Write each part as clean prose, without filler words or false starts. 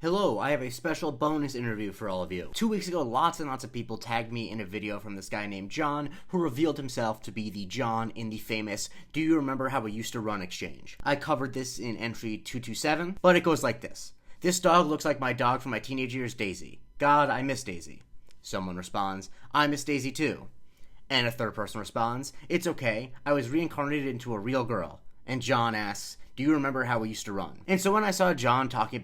Hello, I have a special bonus interview for all of you. 2 weeks ago, lots and lots of people tagged me in a video from this guy named John, who revealed himself to be the John in the famous Do You Remember How We Used to Run exchange. I covered this in entry 227, but it goes like this. This dog looks like my dog from my teenage years, Daisy. God, I miss Daisy. Someone responds, I miss Daisy too. And a third person responds, It's okay, I was reincarnated into a real girl. And John asks, Do you remember how we used to run? And so when I saw John talking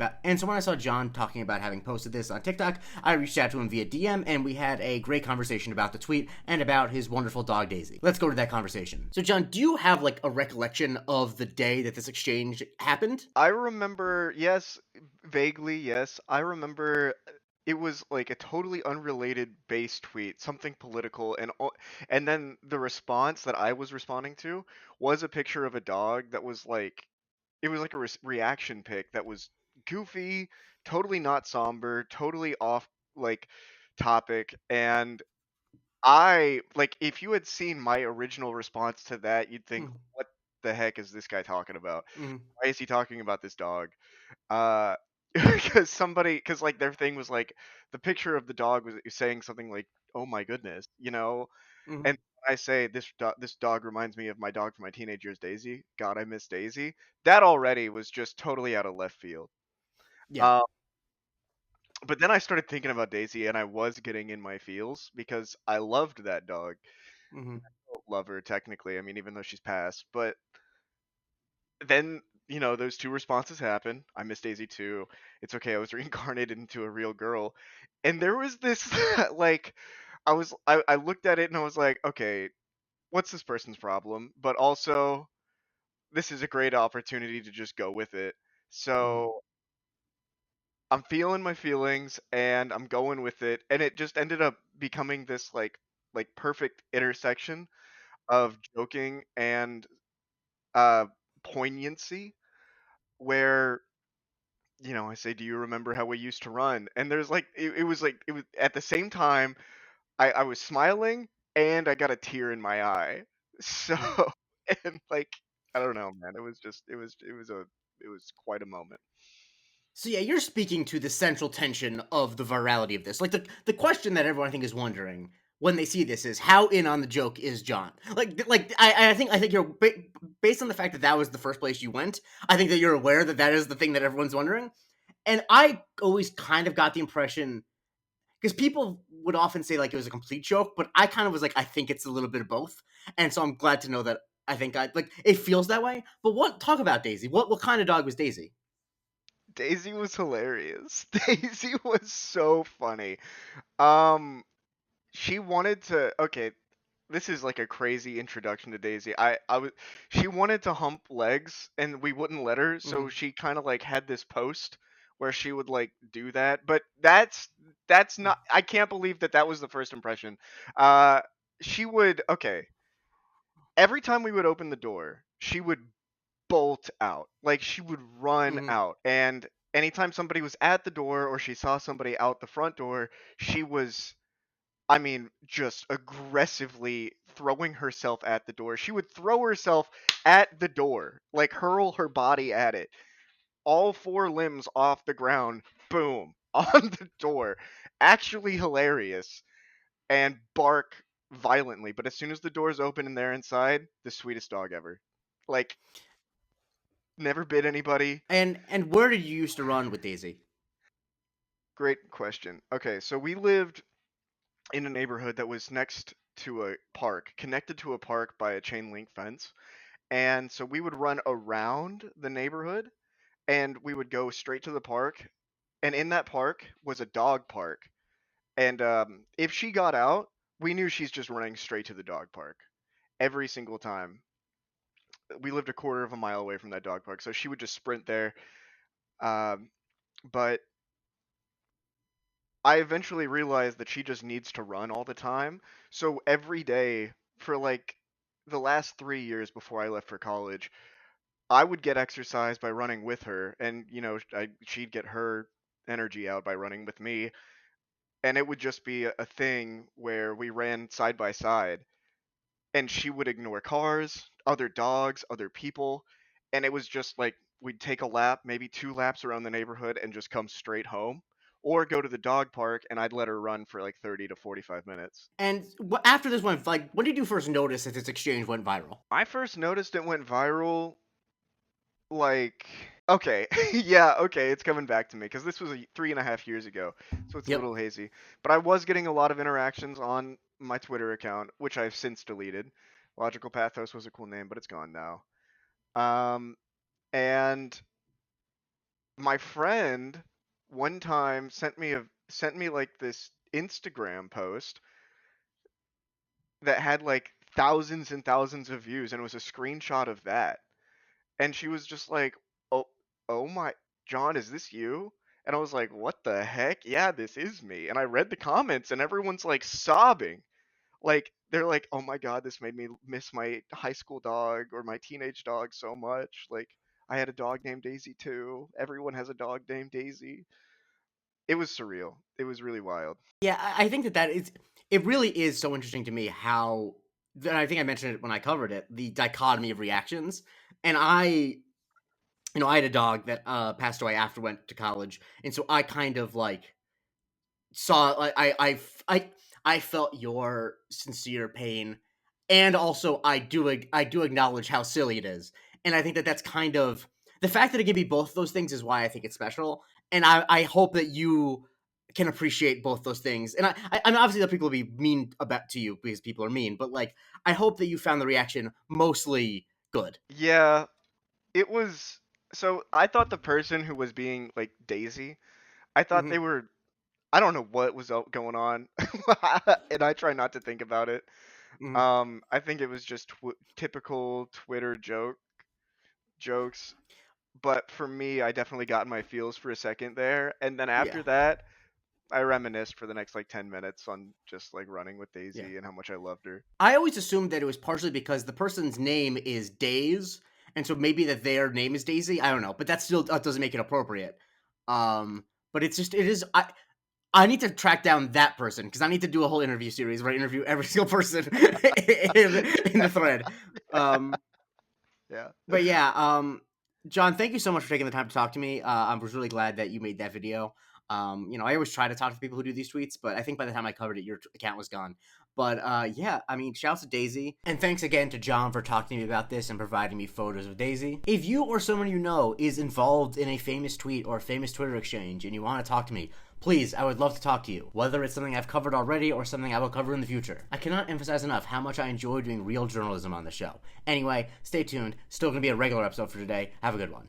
about having posted this on TikTok, I reached out to him via DM and we had a great conversation about the tweet and about his wonderful dog Daisy. Let's go to that conversation. So John, do you have like a recollection of the day that this exchange happened? I remember, yes, vaguely, yes. I remember it was like a totally unrelated base tweet, something political, and then the response that I was responding to was a picture of a dog that was like it was like a reaction pic that was goofy, totally not somber, totally off like topic, and I like if you had seen my original response to that, you'd think, Mm, what the heck is this guy talking about? mm, Why is he talking about this dog? Uh, because like their thing was like the picture of the dog was saying something like, "Oh my goodness," you know. mm. And when I say this dog reminds me of my dog from my teenage years, Daisy. God, I miss Daisy. That already was just totally out of left field. Yeah. Uh, but then I started thinking about Daisy, and I was getting in my feels because I loved that dog. Mm-hmm. Love her technically. I mean, even though she's passed, but then those two responses happen. I miss Daisy too. It's okay, I was reincarnated into a real girl. And there was this like I looked at it and I was like, okay, what's this person's problem? But also this is a great opportunity to just go with it. Mm-hmm. So I'm feeling my feelings and I'm going with it, and it just ended up becoming this like perfect intersection of joking and uh poignancy where I say, "Do you remember how we used to run?" And there's like it was at the same time I was smiling and I got a tear in my eye. So and like I don't know, man. It was just it was quite a moment. So yeah, you're speaking to the central tension of the virality of this. Like the question that everyone I think is wondering when they see this is how in on the joke is John? I think you're based on the fact that that was the first place you went. I think that you're aware that that is the thing that everyone's wondering. And I always kind of got the impression because people would often say like it was a complete joke, but I kind of was like I think it's a little bit of both. And so I'm glad to know that I think I like it feels that way. But what talk about Daisy? What kind of dog was Daisy? Daisy was hilarious. Daisy was so funny. Um she wanted to okay, this is like a crazy introduction to Daisy. I was She wanted to hump legs and we wouldn't let her, so Mm-hmm. she kind of like had this post where she would like do that. But that's not I can't believe that that was the first impression. Uh she would okay, every time we would open the door, she would bolt out. Like she would run Mm-hmm. out. And anytime somebody was at the door or she saw somebody out the front door, she was I mean, just aggressively throwing herself at the door. She would throw herself at the door, like hurl her body at it, all four limbs off the ground, boom, on the door. Actually hilarious, and bark violently. But as soon as the door's open and they're inside, the sweetest dog ever. Like, never bit anybody. And where did you used to run with Daisy? Great question. Okay, so we lived in a neighborhood that was next to a park, connected to a park by a chain link fence. And so we would run around the neighborhood and we would go straight to the park. And in that park was a dog park. And if she got out, we knew she's just running straight to the dog park every single time. We lived a quarter of a mile away from that dog park, so she would just sprint there. Um, but I eventually realized that she just needs to run all the time. So every day for like the last 3 years before I left for college, I would get exercise by running with her, and she'd get her energy out by running with me, and it would just be a thing where we ran side by side, and she would ignore cars, other dogs, other people, and it was just like we'd take a lap, maybe 2 laps around the neighborhood, and just come straight home, or go to the dog park and I'd let her run for like 30 to 45 minutes. And after this went, like, when did you first notice that this exchange went viral? I first noticed it went viral, like, okay, yeah, okay, it's coming back to me because this was 3.5 years ago, so it's a Yep. little hazy. But I was getting a lot of interactions on my Twitter account, which I've since deleted. Logical Pathos was a cool name, but it's gone now. And my friend one time sent me like this Instagram post that had like thousands and thousands of views, and it was a screenshot of that. And she was just like, "Oh, oh my, John, is this you?" And I was like, "What the heck? Yeah, this is me." And I read the comments, and everyone's like sobbing. Like they're like, "Oh my God, this made me miss my high school dog or my teenage dog so much." Like I had a dog named Daisy too. Everyone has a dog named Daisy. It was surreal. It was really wild. Yeah, I think that is, it really is so interesting to me how, and I think I mentioned it when I covered it, the dichotomy of reactions. And I had a dog that passed away after I went to college, and so I kind of like saw, like, I felt your sincere pain, and also I do acknowledge how silly it is, and I think that that's kind of the fact that it can be both those things is why I think it's special, and I hope that you can appreciate both those things, and I mean, obviously that people will be mean about to you because people are mean, but like I hope that you found the reaction mostly good. Yeah, it was. So I thought the person who was being like Daisy, I thought Hmm. they were. I don't know what was going on, and I try not to think about it. Hmm. I think it was just typical Twitter jokes. But for me, I definitely got in my feels for a second there, and then Yeah, after that, I reminisced for the next like 10 minutes on just like running with yeah. Daisy and how much I loved her. I always assumed that it was partially because the person's name is Days, and so maybe that their name is Daisy. I don't know, but that still doesn't make it appropriate. But it's just it is. I need to track down that person because I need to do a whole interview series where I interview every single person in the thread. Um, Yeah. but yeah, John, thank you so much for taking the time to talk to me. I was really glad that you made that video. I always try to talk to people who do these tweets, but I think by the time I covered it, your account was gone. But yeah, I mean, shouts to Daisy. And thanks again to John for talking to me about this and providing me photos of Daisy. If you or someone you know is involved in a famous tweet or a famous Twitter exchange and you want to talk to me, please, I would love to talk to you, whether it's something I've covered already or something I will cover in the future. I cannot emphasize enough how much I enjoy doing real journalism on the show. Anyway, stay tuned. Still going to be a regular episode for today. Have a good one.